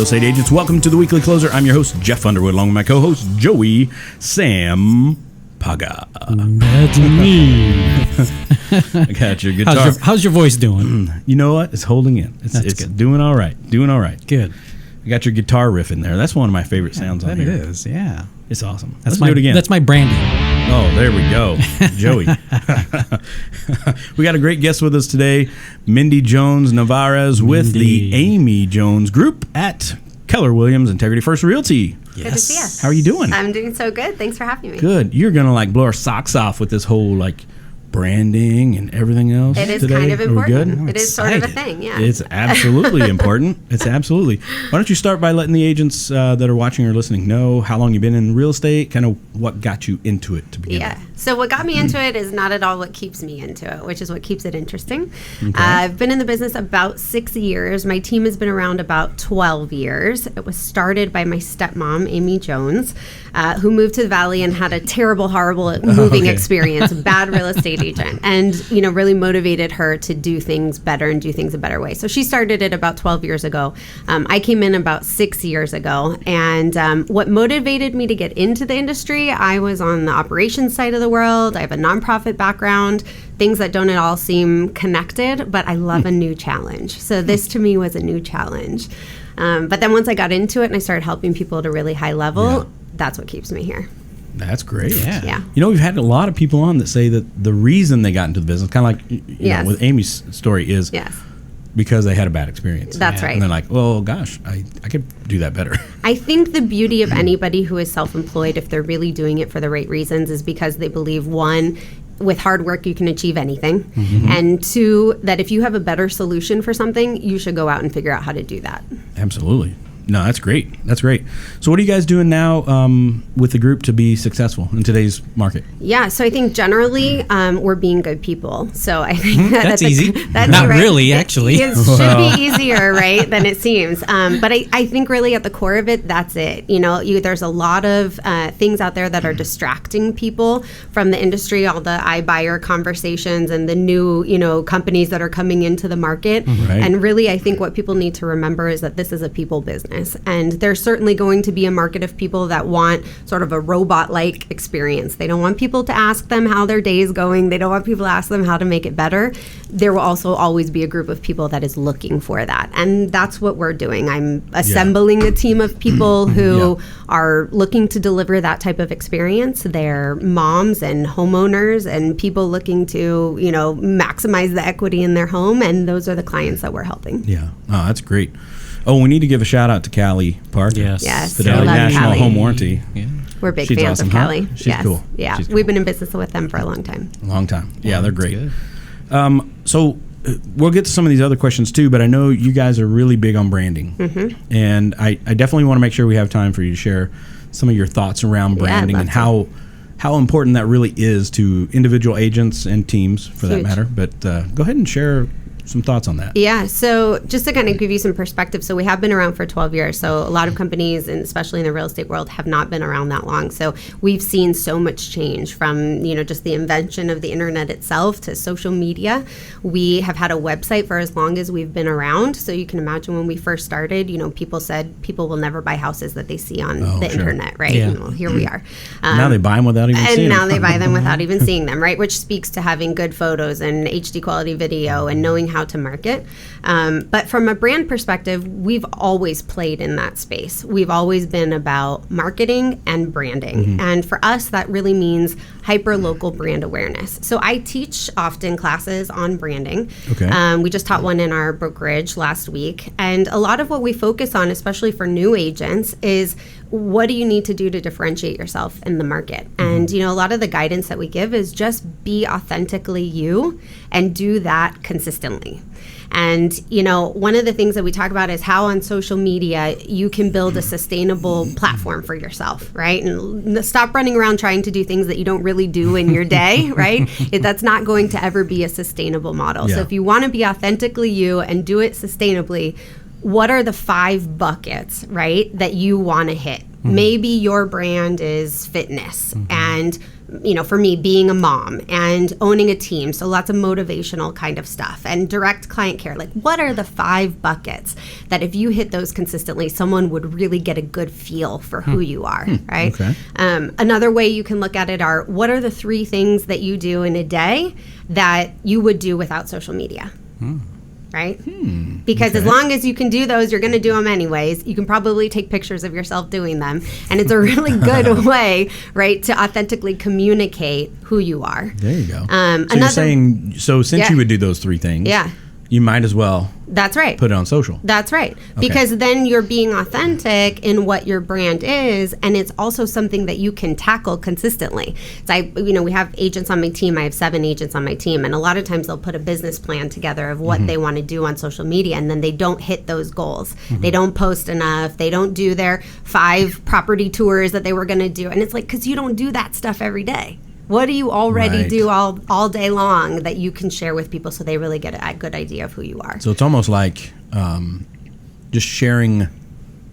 real estate agents. Welcome to the Weekly Closer. I'm your host, Jeff Underwood, along with my co-host, Joey Sam Paga. That's me. I got your guitar. How's your voice doing? You know what? It's holding in. It's good. doing all right. Good. I got your guitar riff in there. That's one of my favorite sounds on here. It is, yeah. It's awesome. Let's do it again. That's my branding. Oh, there we go. Joey. We got a great guest with us today, Mindy Jones Nevarez with the Amy Jones Group at Keller Williams Integrity First Realty. Yes. Good to see us. How are you doing? I'm doing so good. Thanks for having me. Good. You're going to blow our socks off with this whole branding and everything else. It is today. kind of important. Good? It is sort of a thing, yeah. It's absolutely important. It's absolutely. Why don't you start by letting the agents that are watching or listening know how long you've been in real estate, kind of what got you into it to begin with. So what got me into it is not at all what keeps me into it, which is what keeps it interesting. Okay. I've been in the business about 6 years. My team has been around about 12 years. It was started by my stepmom, Amy Jones, who moved to the Valley and had a terrible, horrible moving experience, bad real estate agent, and really motivated her to do things better and do things a better way. So she started it about 12 years ago. I came in about 6 years ago, and what motivated me to get into the industry, I was on the operations side of the world. I have a nonprofit background, things that don't at all seem connected, but I love a new challenge. So this to me was a new challenge. But then once I got into it and I started helping people at a really high level, that's what keeps me here. That's great. Yeah. We've had a lot of people on that say that the reason they got into the business, kind of like you know, with Amy's story, is because they had a bad experience. That's right. And they're like, well, gosh, I could do that better. I think the beauty of anybody who is self-employed, if they're really doing it for the right reasons, is because they believe, one, with hard work you can achieve anything, and two, that if you have a better solution for something, you should go out and figure out how to do that. Absolutely. No, that's great. That's great. So what are you guys doing now with the group to be successful in today's market? Yeah, so I think generally we're being good people. So I think that's easy. That's Not right. really, actually. It should be easier, right, than it seems. But I think really at the core of it, that's it. There's a lot of things out there that are distracting people from the industry, all the iBuyer conversations and the new, companies that are coming into the market. Right. And really, I think what people need to remember is that this is a people business. And there's certainly going to be a market of people that want sort of a robot-like experience. They don't want people to ask them how their day is going. They don't want people to ask them how to make it better. There will also always be a group of people that is looking for that. And that's what we're doing. I'm assembling a team of people who are looking to deliver that type of experience. They're moms and homeowners and people looking to, maximize the equity in their home. And those are the clients that we're helping. Yeah. Oh, that's great. Oh, we need to give a shout out to Callie Parker. Yes. Fidelity National Callie. Home Warranty. Yeah. We're big She's fans awesome, of Callie. Huh? She's cool. Yeah. She's cool. We've been in business with them for a long time. Long time. Yeah, they're great. So we'll get to some of these other questions too, but I know you guys are really big on branding. And I definitely want to make sure we have time for you to share some of your thoughts around branding and how important that really is to individual agents and teams for that matter. But go ahead and share some thoughts on that. Yeah, so just to kind of give you some perspective, so we have been around for 12 years. So a lot of companies, and especially in the real estate world, have not been around that long. So we've seen so much change from, just the invention of the internet itself to social media. We have had a website for as long as we've been around. So you can imagine when we first started, people said people will never buy houses that they see on the internet, right? Yeah. Well, here we are. Now they buy them without even seeing them. And now they buy them without even seeing them, right? Which speaks to having good photos and HD quality video and knowing how to market. But from a brand perspective, we've always played in that space. We've always been about marketing and branding. And for us, that really means hyper-local brand awareness. So I teach often classes on branding. Okay. We just taught one in our brokerage last week. And a lot of what we focus on, especially for new agents, is what do you need to do to differentiate yourself in the market? And, a lot of the guidance that we give is just be authentically you and do that consistently. And, one of the things that we talk about is how on social media you can build a sustainable platform for yourself, right? And stop running around trying to do things that you don't really do in your day, right? That's not going to ever be a sustainable model. Yeah. So if you want to be authentically you and do it sustainably, what are the 5 buckets, right, that you want to hit? Maybe your brand is fitness and, for me, being a mom and owning a team. So lots of motivational kind of stuff and direct client care. Like, what are the 5 buckets that if you hit those consistently, someone would really get a good feel for who you are, right? Okay. Another way you can look at it are, what are the 3 things that you do in a day that you would do without social media? Right? Because as long as you can do those, you're going to do them anyways. You can probably take pictures of yourself doing them. And it's a really good way, right, to authentically communicate who you are. There you go. So you're saying, since you would do those 3 things, you might as well That's right. put it on social. That's right. Because then you're being authentic in what your brand is, and it's also something that you can tackle consistently. So we have agents on my team. I have 7 agents on my team, and a lot of times they'll put a business plan together of what they want to do on social media, and then they don't hit those goals. They don't post enough. They don't do their 5 property tours that they were going to do. And it's like, because you don't do that stuff every day. What do you already do all day long that you can share with people so they really get a good idea of who you are? So it's almost like just sharing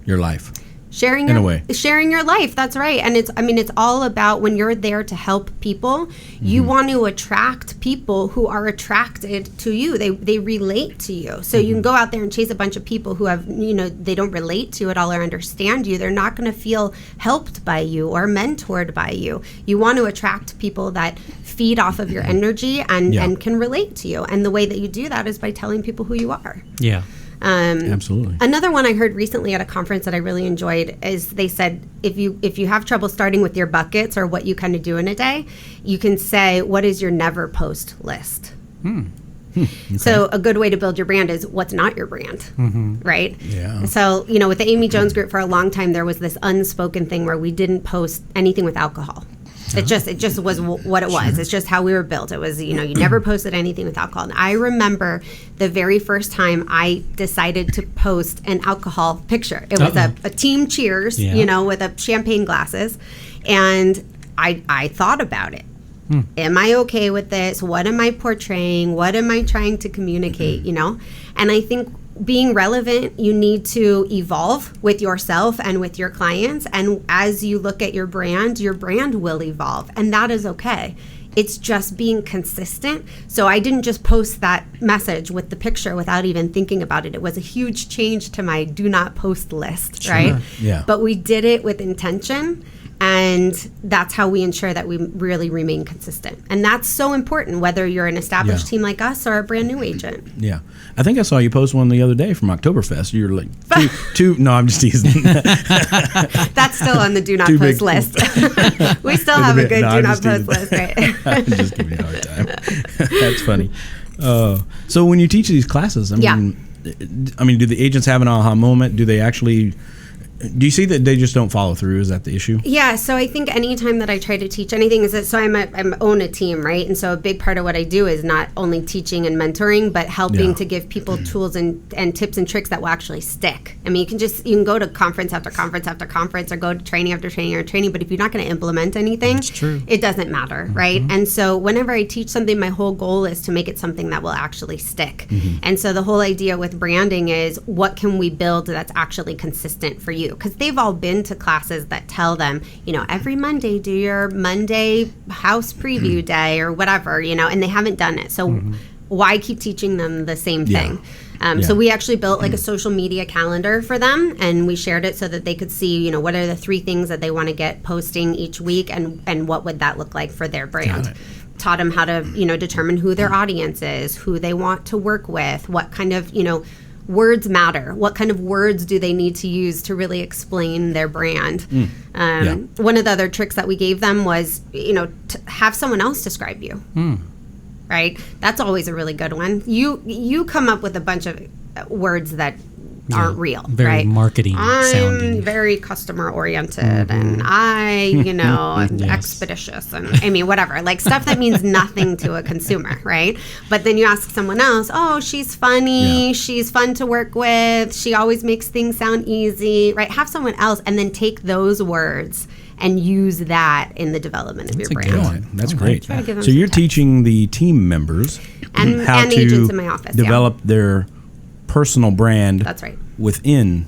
your life. Sharing your life. That's right. And it's all about when you're there to help people, you want to attract people who are attracted to you. They relate to you. So you can go out there and chase a bunch of people who have, they don't relate to you at all or understand you. They're not going to feel helped by you or mentored by you. You want to attract people that feed off of your energy and can relate to you. And the way that you do that is by telling people who you are. Yeah. Absolutely. Another one I heard recently at a conference that I really enjoyed is they said if you have trouble starting with your buckets or what you kind of do in a day, you can say, what is your never post list? Okay. So a good way to build your brand is what's not your brand, right? Yeah. So, with the Amy Jones group for a long time, there was this unspoken thing where we didn't post anything with alcohol. It just was what it was. It's just how we were built. It was, you never posted anything with alcohol. And I remember the very first time I decided to post an alcohol picture. It was a team cheers, with a champagne glasses. And I thought about it. Am I okay with this? What am I portraying? What am I trying to communicate, And I think being relevant, you need to evolve with yourself and with your clients. And as you look at your brand will evolve. And that is okay. It's just being consistent. So I didn't just post that message with the picture without even thinking about it. It was a huge change to my do not post list, right? Yeah. But we did it with intention. And that's how we ensure that we really remain consistent. And that's so important, whether you're an established team like us or a brand new agent. Yeah. I think I saw you post one the other day from Oktoberfest. You were like, two no, I'm just teasing. That's still on the do not post list. We still have a good do not post list, right? I'm just giving you a hard time. That's funny. So when you teach these classes, I mean, do the agents have an aha moment? Do they actually... Do you see that they just don't follow through? Is that the issue? Yeah, so I think anytime that I try to teach anything is that, so I'm own a team, right? And so a big part of what I do is not only teaching and mentoring, but helping to give people tools and tips and tricks that will actually stick. I mean, you can go to conference after conference after conference or go to training after training or training, but if you're not going to implement anything, that's true. It doesn't matter, right? And so whenever I teach something, my whole goal is to make it something that will actually stick. And so the whole idea with branding is, what can we build that's actually consistent for you? Because they've all been to classes that tell them, every Monday do your Monday house preview day or whatever, and they haven't done it. So why keep teaching them the same thing? So we actually built like a social media calendar for them, and we shared it so that they could see, what are the 3 things that they want to get posting each week, and what would that look like for their brand. Taught them how to, determine who their audience is, who they want to work with, what kind of, words matter. What kind of words do they need to use to really explain their brand? One of the other tricks that we gave them was, to have someone else describe you. Right? That's always a really good one. You come up with a bunch of words that aren't real, very right? marketing sounding. I'm very customer oriented, and I, am expeditious, and whatever, like stuff that means nothing to a consumer, right? But then you ask someone else, oh, she's funny, she's fun to work with, she always makes things sound easy, right? Have someone else, and then take those words and use that in the development of your brand. That's great. So you're teaching the team members and how to agents in my office develop their personal brand. That's right. Within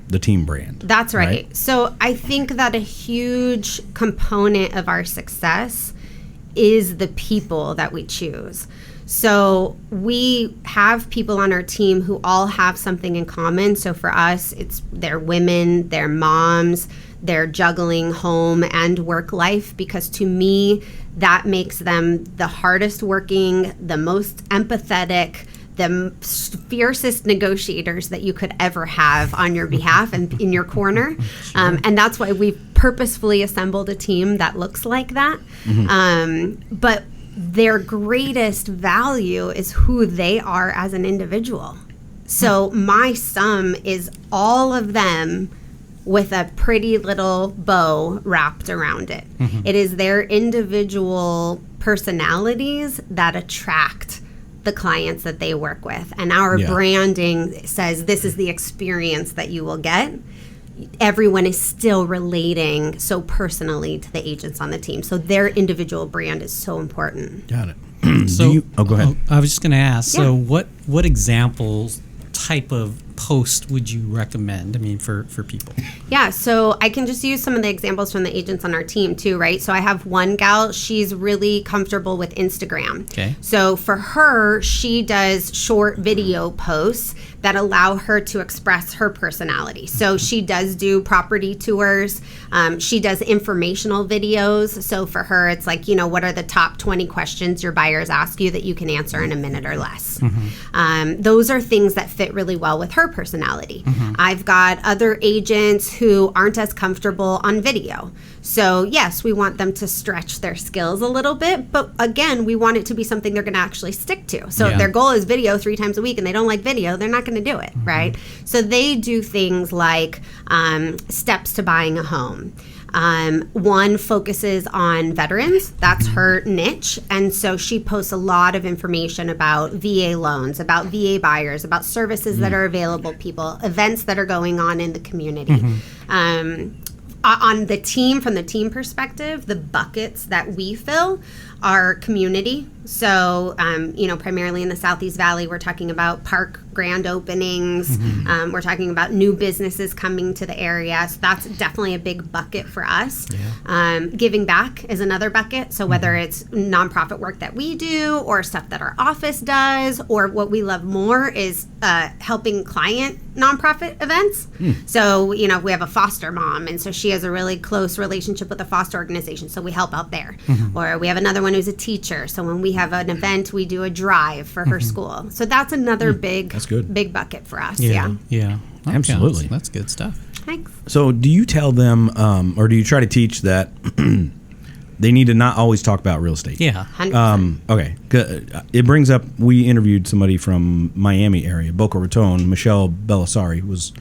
the team brand. That's right. So I think that a huge component of our success is the people that we choose. So we have people on our team who all have something in common. So for us, they're women, they're moms, they're juggling home and work life, because to me, that makes them the hardest working, the most empathetic, the fiercest negotiators that you could ever have on your behalf and in your corner. And that's why we've purposefully assembled a team that looks like that. But their greatest value is who they are as an individual. So my sum is all of them with a pretty little bow wrapped around it. It is their individual personalities that attract the clients that they work with. And our branding says this is the experience that you will get. Everyone is still relating so personally to the agents on the team. So their individual brand is so important. Got it. So, go ahead. I was just going to ask, Yeah. so what examples type of post would you recommend, for people? Yeah, so I can just use some of the examples from the agents on our team too, right? So I have one gal, she's really comfortable with Instagram. Okay. So for her, she does short video posts that allow her to express her personality. So she does do property tours. She does informational videos. So for her, it's like, what are the top 20 questions your buyers ask you that you can answer in a minute or less? Those are things that fit really well with her personality. I've got other agents who aren't as comfortable on video. So yes, we want them to stretch their skills a little bit, but again, we want it to be something they're going to actually stick to. So if their goal is video 3 times a week and they don't like video, they're not going to do it, right? So they do things like steps to buying a home. One focuses on veterans. That's her niche. And so she posts a lot of information about VA loans, about VA buyers, about services that are available to people, events that are going on in the community. On the team, from the team perspective, the buckets that we fill are community. So, primarily in the Southeast Valley, we're talking about park grand openings. We're talking about new businesses coming to the area. So that's definitely a big bucket for us. Giving back is another bucket. So whether it's nonprofit work that we do or stuff that our office does, or what we love more is helping client nonprofit events. So, we have a foster mom, and so she has a really close relationship with a foster organization. So we help out there. Or we have another one who's a teacher. So when we have an event, we do a drive for her school. So that's another big bucket for us. Yeah. Okay, Absolutely. That's good stuff. Thanks. So do you tell them, or do you try to teach that they need to not always talk about real estate? Yeah. 100%. Okay. It brings up, we interviewed somebody from Miami area, Boca Raton, Michelle Belisari, who was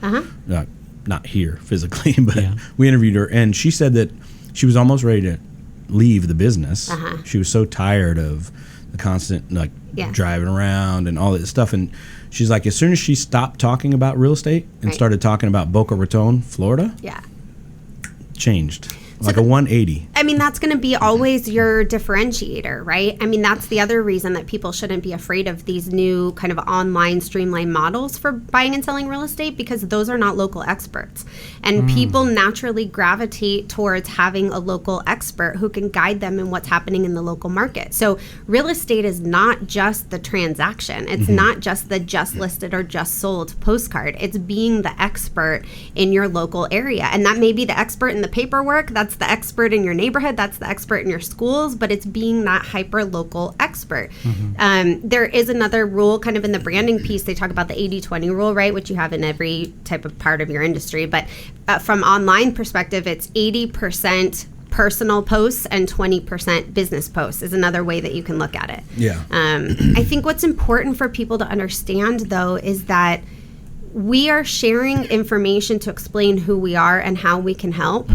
not here physically, but we interviewed her, and she said that she was almost ready to leave the business. She was so tired of the constant driving around and all this stuff, and she's like, as soon as she stopped talking about real estate and started talking about Boca Raton, Florida, changed. Like a 180. I mean, that's going to be always your differentiator, right? I mean, that's the other reason that people shouldn't be afraid of these new kind of online streamlined models for buying and selling real estate, because those are not local experts. And people naturally gravitate towards having a local expert who can guide them in what's happening in the local market. So real estate is not just the transaction. It's not just the just listed or just sold postcard. It's being the expert in your local area. And that may be the expert in the paperwork. That's the expert in your neighborhood. That's the expert in your schools. But it's being that hyper-local expert. There is another rule kind of in the branding piece. They talk about the 80-20 rule, right? Which you have in every type of part of your industry. But from online perspective, it's 80% personal posts and 20% business posts is another way that you can look at it. I think what's important for people to understand, though, is that we are sharing information to explain who we are and how we can help.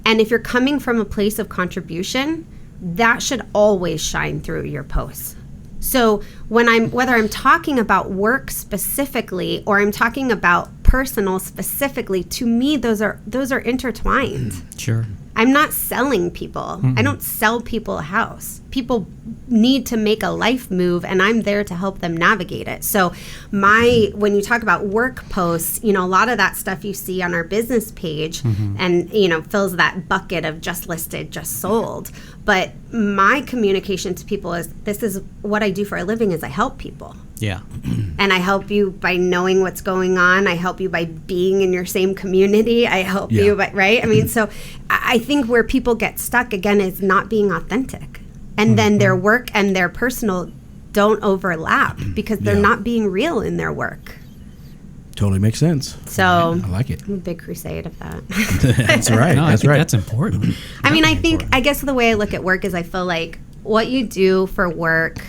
And if you're coming from a place of contribution, that should always shine through your posts. So whether I'm talking about work specifically or I'm talking about personal specifically, to me those are intertwined. Sure. I'm not selling people. I don't sell people a house. People need to make a life move, and I'm there to help them navigate it. So when you talk about work posts, a lot of that stuff you see on our business page and, fills that bucket of just listed, just sold. But my communication to people is, this is what I do for a living, is I help people. Yeah. And I help you by knowing what's going on. I help you by being in your same community. I help you by, right? I mean, so I think where people get stuck, again, is not being authentic. And then their work and their personal don't overlap because they're not being real in their work. Totally makes sense. So I like it. I'm a big crusade of that. That's right. No, That's I think right. that's important. I mean, I guess the way I look at work is I feel like what you do for work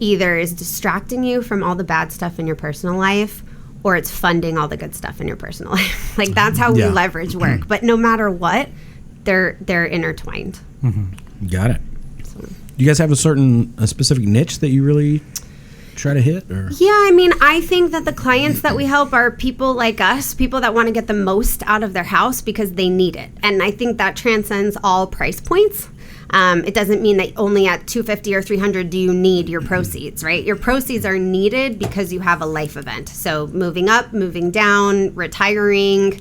either is distracting you from all the bad stuff in your personal life, or it's funding all the good stuff in your personal life. Like, that's how we leverage work. But no matter what, they're intertwined. Got it. Do you guys have a specific niche that you really try to hit? Or? Yeah, I mean, I think that the clients that we help are people like us, people that want to get the most out of their house because they need it. And I think that transcends all price points. It doesn't mean that only at $250 or $300 do you need your proceeds, right? Your proceeds are needed because you have a life event. So moving up, moving down, retiring,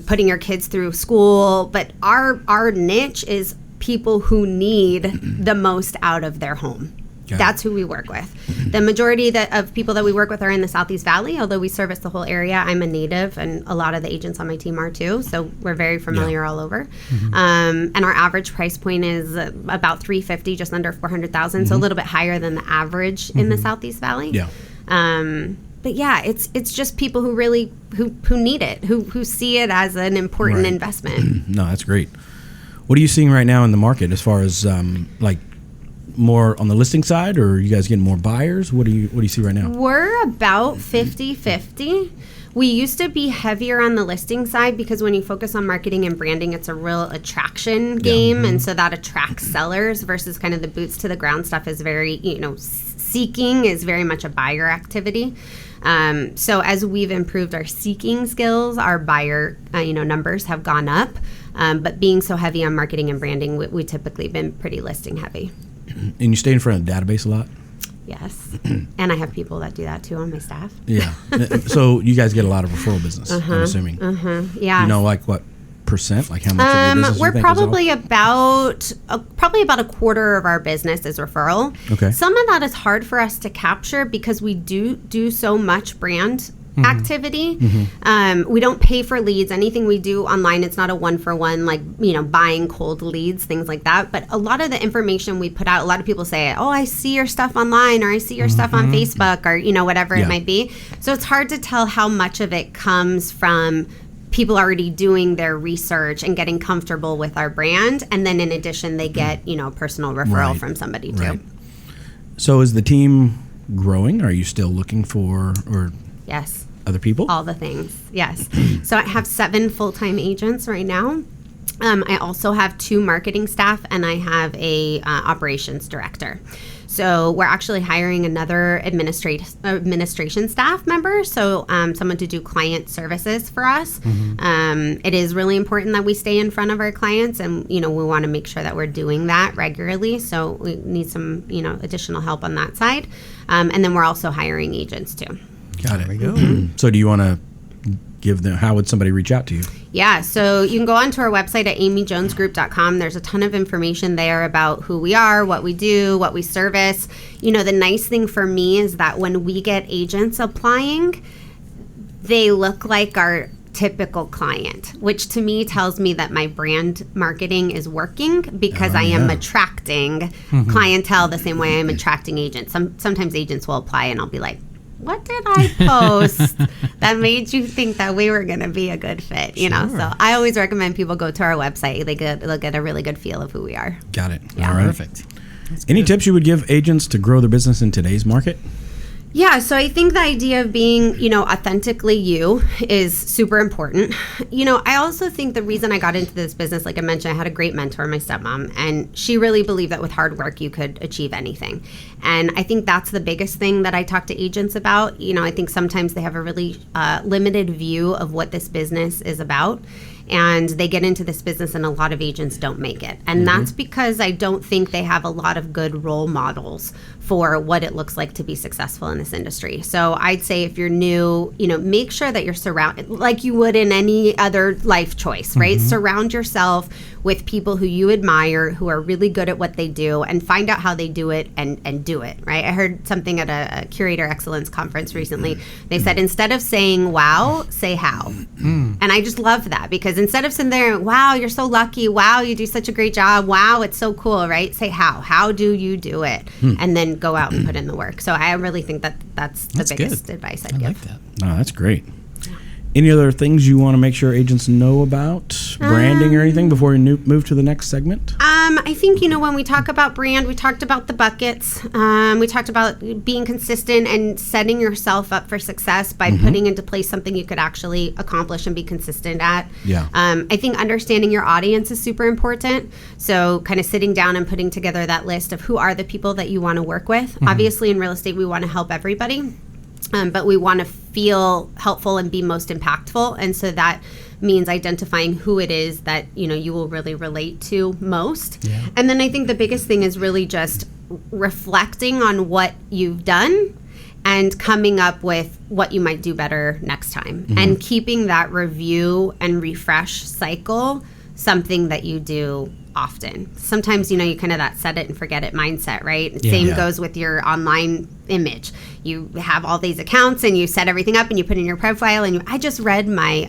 putting your kids through school. But our niche is people who need the most out of their home. That's who we work with. The majority of people that we work with are in the Southeast Valley, although we service the whole area. I'm a native, and a lot of the agents on my team are too, so we're very familiar all over. And our average price point is about $350, just under $400,000, so a little bit higher than the average in the Southeast Valley. But yeah, it's just people who really who need it, who see it as an important investment. No, that's great. What are you seeing right now in the market as far as more on the listing side, or are you guys getting more buyers? What do you see right now? We're about 50-50. We used to be heavier on the listing side because when you focus on marketing and branding, it's a real attraction game. And so that attracts sellers versus kind of the boots to the ground stuff is very, seeking is very much a buyer activity. So as we've improved our seeking skills, our buyer, numbers have gone up. But being so heavy on marketing and branding, we typically been pretty listing heavy. And you stay in front of the database a lot? Yes. And I have people that do that too on my staff. Yeah. So you guys get a lot of referral business, I'm assuming. Yeah. What percent? Like how much of your business we're you think probably about a quarter of our business is referral. Okay. Some of that is hard for us to capture because we do so much brand activity. We don't pay for leads. Anything we do online, it's not a one-for-one, like, buying cold leads, things like that. But a lot of the information we put out, a lot of people say, oh, I see your stuff online, or I see your stuff on Facebook, or, whatever it might be. So it's hard to tell how much of it comes from people already doing their research and getting comfortable with our brand. And then in addition, they get, personal referral from somebody too. Right. So is the team growing? Are you still looking for, or yes, other people? All the things, yes. So I have 7 full-time agents right now. I also have 2 marketing staff, and I have a operations director. So we're actually hiring another administration staff member, so someone to do client services for us. It is really important that we stay in front of our clients, and we want to make sure that we're doing that regularly. So we need some additional help on that side, and then we're also hiring agents too. Got it. There we go. So do you want to give them, how would somebody reach out to you? Yeah, so you can go onto our website at amyjonesgroup.com. There's a ton of information there about who we are, what we do, what we service. The nice thing for me is that when we get agents applying, they look like our typical client, which to me tells me that my brand marketing is working because I am attracting clientele the same way I'm attracting agents. Sometimes agents will apply and I'll be like, what did I post that made you think that we were going to be a good fit? So I always recommend people go to our website. They'll get a really good feel of who we are. Got it. Yeah. All right. Perfect. Any tips you would give agents to grow their business in today's market? Yeah, so I think the idea of being, authentically you is super important. I also think the reason I got into this business, like I mentioned, I had a great mentor, my stepmom, and she really believed that with hard work you could achieve anything. And I think that's the biggest thing that I talk to agents about. I think sometimes they have a really limited view of what this business is about. and they get into this business, and a lot of agents don't make it. And that's because I don't think they have a lot of good role models for what it looks like to be successful in this industry. So I'd say if you're new, make sure that you're surrounded, like you would in any other life choice, right? Surround yourself with people who you admire, who are really good at what they do, and find out how they do it and do it, right? I heard something at a Curator Excellence conference recently. They said, instead of saying wow, say how. And I just love that, because instead of sitting there, wow, you're so lucky, wow, you do such a great job, wow, it's so cool, right? Say how do you do it? And then go out and put in the work. So I really think that's the biggest advice I'd give. like that. Oh, that's great. Any other things you want to make sure agents know about branding or anything before we move to the next segment? I think, when we talk about brand, we talked about the buckets. We talked about being consistent and setting yourself up for success by putting into place something you could actually accomplish and be consistent at. Yeah. I think understanding your audience is super important. So kind of sitting down and putting together that list of who are the people that you want to work with. Obviously, in real estate, we want to help everybody. But we want to feel helpful and be most impactful. And so that means identifying who it is that, you will really relate to most. Yeah. And then I think the biggest thing is really just reflecting on what you've done and coming up with what you might do better next time. And keeping that review and refresh cycle something that you do often. Sometimes, you kind of that set it and forget it mindset, right? Yeah. Same goes with your online image. You have all these accounts and you set everything up and you put in your profile, and I just read my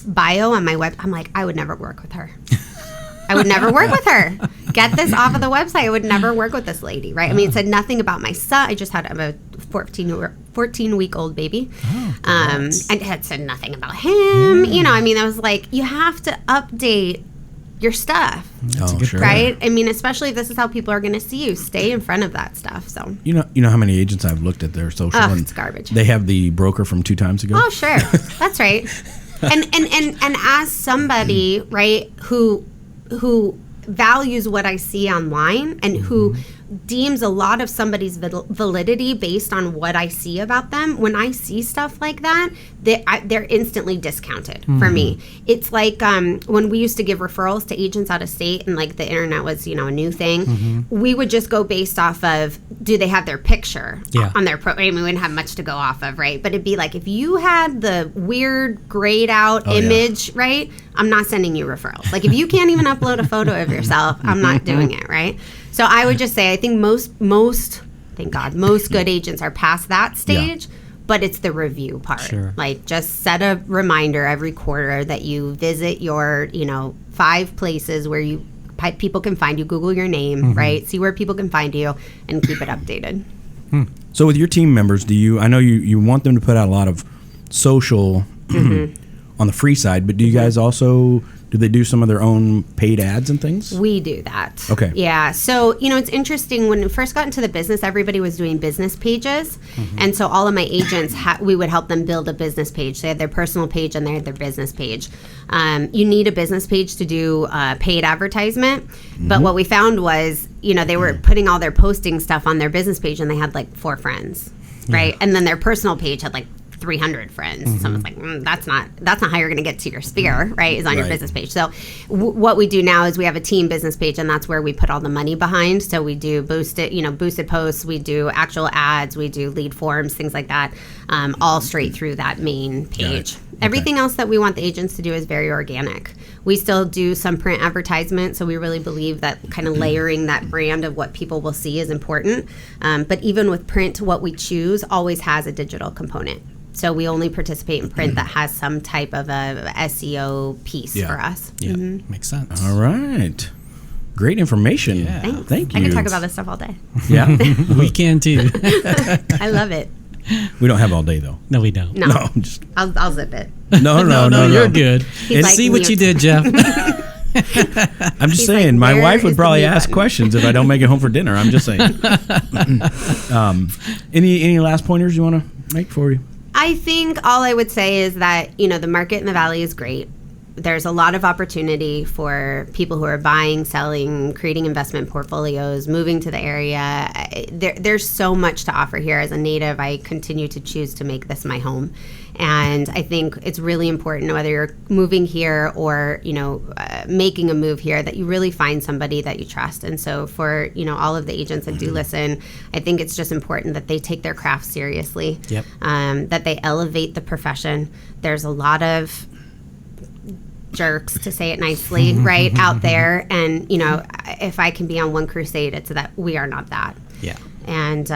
bio on my web. I'm like, I would never work with her. I would never work with her. Get this off of the website. I would never work with this lady, right? I mean, it said nothing about my son. I just had a 14-week-old baby. And it had said nothing about him. I was like, you have to update your stuff, Sure. right? I mean, especially if this is how people are going to see you. Stay in front of that stuff. So you know how many agents I've looked at their social, and it's garbage. They have the broker from 2 times ago. Oh, sure, that's right. And as somebody, right, who values what I see online and who deems a lot of somebody's validity based on what I see about them, when I see stuff like that, they're instantly discounted for me. It's like when we used to give referrals to agents out of state, and like the internet was, a new thing, we would just go based off of, do they have their picture on their program? We wouldn't have much to go off of, right? But it'd be like, if you had the weird grayed out image, right? I'm not sending you referrals. Like if you can't even upload a photo of yourself, I'm not doing it, right? So I would just say, I think most, thank God, most good agents are past that stage, but it's the review part. Sure. Like just set a reminder every quarter that you visit your, 5 places where people can find you, Google your name, right? See where people can find you and keep it updated. So with your team members, I know you want them to put out a lot of social on the free side, but do you guys also, do they do some of their own paid ads and things? We do that. Okay. Yeah. So, it's interesting. When we first got into the business, everybody was doing business pages. And so all of my agents, we would help them build a business page. They had their personal page and they had their business page. You need a business page to do paid advertisement. But what we found was, they were putting all their posting stuff on their business page and they had like 4 friends, right? And then their personal page had like 300 friends. Someone's like, that's not how you're going to get to your sphere, right? Is on your business page. So what we do now is we have a team business page, and that's where we put all the money behind. So we do boosted posts, we do actual ads, we do lead forms, things like that, all straight through that main page. Everything else that we want the agents to do is very organic. We still do some print advertisement, so we really believe that kind of layering that brand of what people will see is important. But even with print, what we choose always has a digital component. So we only participate in print that has some type of a SEO piece for us. Yeah, makes sense. All right. Great information. Yeah. Thanks. Thank you. I can talk about this stuff all day. Yeah. We can too. I love it. We don't have all day though. No, we don't. No, I'm just. I'll zip it. No, you're good. He's like See what mute. you did, Jeff. I'm just He's saying, like, my where wife would is the probably mute ask button? questions if I don't make it home for dinner. I'm just saying. Any last pointers you want to make for you? I think all I would say is that, the market in the Valley is great. there's a lot of opportunity for people who are buying, selling, creating investment portfolios, moving to the area. There's so much to offer here. As a native, I continue to choose to make this my home. And I think it's really important, whether you're moving here or, making a move here, that you really find somebody that you trust. And so for, all of the agents that do listen, I think it's just important that they take their craft seriously, that they elevate the profession. There's a lot of jerks, to say it nicely, right, out there. And, if I can be on one crusade, it's that we are not that. Yeah. And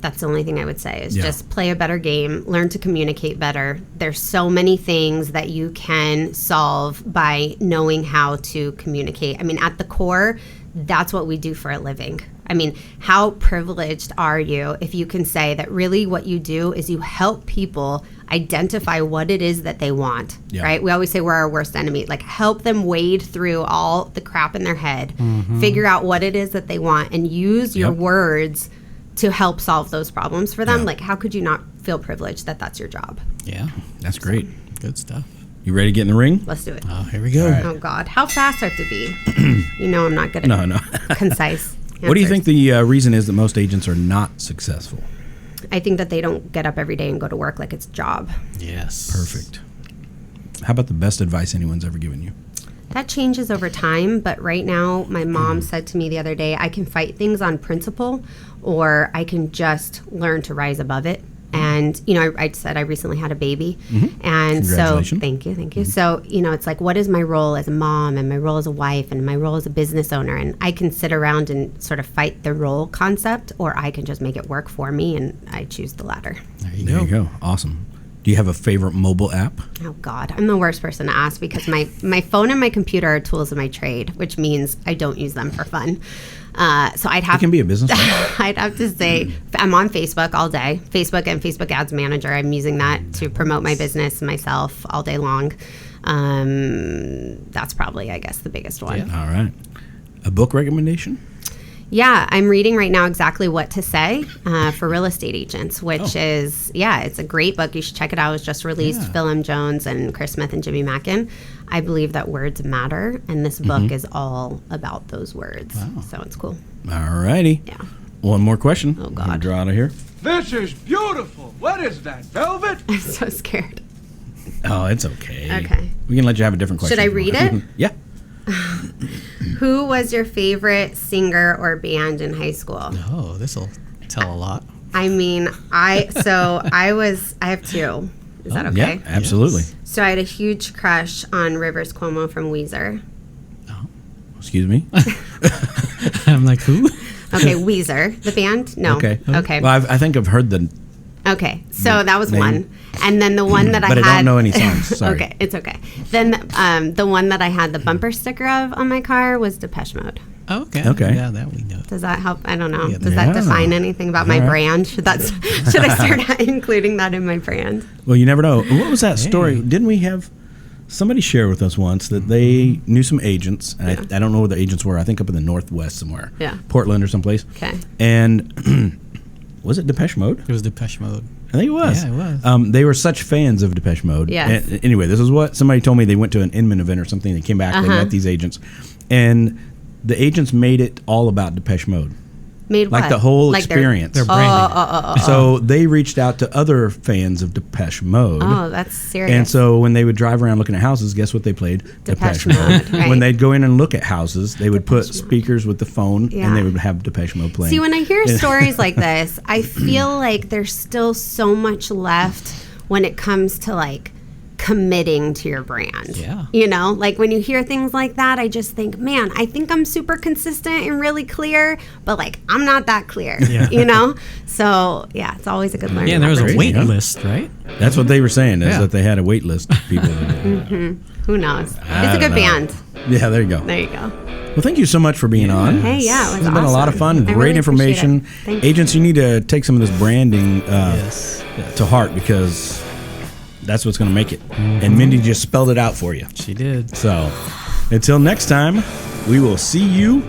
that's the only thing I would say is just play a better game, learn to communicate better. There's so many things that you can solve by knowing how to communicate. I mean, at the core, that's what we do for a living. I mean, how privileged are you if you can say that really what you do is you help people identify what it is that they want, right? We always say we're our worst enemy. Like, help them wade through all the crap in their head, figure out what it is that they want, and use your words to help solve those problems for them. Like, how could you not feel privileged that that's your job? Yeah. That's great. Good stuff. You ready to get in the ring? Let's do it. Oh, here we go. Right. Oh, God. How fast do I have to be? I'm not good at concise answers. What do you think the reason is that most agents are not successful? I think that they don't get up every day and go to work like it's a job. Yes. Perfect. How about the best advice anyone's ever given you? That changes over time, but right now, my mom said to me the other day, I can fight things on principle, or I can just learn to rise above it. And, I said I recently had a baby. And so, thank you. So, it's like, what is my role as a mom and my role as a wife and my role as a business owner? And I can sit around and sort of fight the role concept, or I can just make it work for me, and I choose the latter. There you go. Awesome. Do you have a favorite mobile app? Oh, God. I'm the worst person to ask because my phone and my computer are tools of my trade, which means I don't use them for fun. So I'd have... It can be a business. I'd have to say I'm on Facebook all day. Facebook and Facebook Ads Manager. I'm using that to promote my business myself all day long. That's probably, I guess, the biggest one. Yeah. All right. A book recommendation? Yeah, I'm reading right now Exactly What to Say for Real Estate Agents, which is, it's a great book. You should check it out. It was just released. Phil M. Jones and Chris Smith and Jimmy Mackin. I believe that words matter, and this book is all about those words. Wow. So it's cool. All righty. Yeah. One more question. Oh, God. Draw out of here. This is beautiful. What is that, velvet? I'm so scared. Oh, it's okay. Okay. We can let you have a different question. Should I read it? Yeah. Who was your favorite singer or band in high school? Oh, this will tell a lot. I mean, I have two. Is that okay? Yeah, absolutely. Yes. So I had a huge crush on Rivers Cuomo from Weezer. Oh. Excuse me? I'm like, who? Okay, Weezer. The band? No. Okay. Okay. Well, I think I've heard the... Okay, so that was name. one. And then the one that But I I had... don't know any songs, sorry. Okay, it's okay. Then the one that I had the bumper sticker of on my car was Depeche Mode. Oh, okay. Okay. Yeah, that we know. Does that help? I don't know. Yeah, Does that define anything about my brand? Should I start including that in my brand? Well, you never know. What was that story? Didn't we have somebody share with us once that they knew some agents, and I don't know where the agents were. I think up in the Northwest somewhere. Yeah. Portland or someplace. Okay. And was it Depeche Mode? It was Depeche Mode. I think it was. Yeah, it was. They were such fans of Depeche Mode. Yes. Anyway, this is what somebody told me. They went to an Inman event or something. They came back. They met these agents. And the agents made it all about Depeche Mode. Made what? Like the whole Like experience. Their branding. So they reached out to other fans of Depeche Mode. Oh, that's serious. And so when they would drive around looking at houses, guess what they played? Depeche Mode, right. When they'd go in and look at houses, they would put speakers with the phone, and they would have Depeche Mode playing. See, when I hear stories like this, I feel like there's still so much left when it comes to like committing to your brand. Yeah. You know, like when you hear things like that, I just think, man, I think I'm super consistent and really clear, but like I'm not that clear. Yeah. You know? So yeah, it's always a good learning. Yeah, there was a opportunity. wait list, right? That's what they were saying, is Yeah. that they had a wait list of people. Who knows? It's a don't good know. band. Yeah, there you go. There you go. Well, thank you so much for being on. Hey, yeah, it was It's been a lot of awesome. fun. I Great really appreciate information. it. Thank you. Agents, you need to take some of this branding Yes. to heart, because that's what's going to make it. And Mindy just spelled it out for you. She did. So until next time, we will see you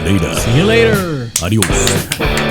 later. See you later. Adios.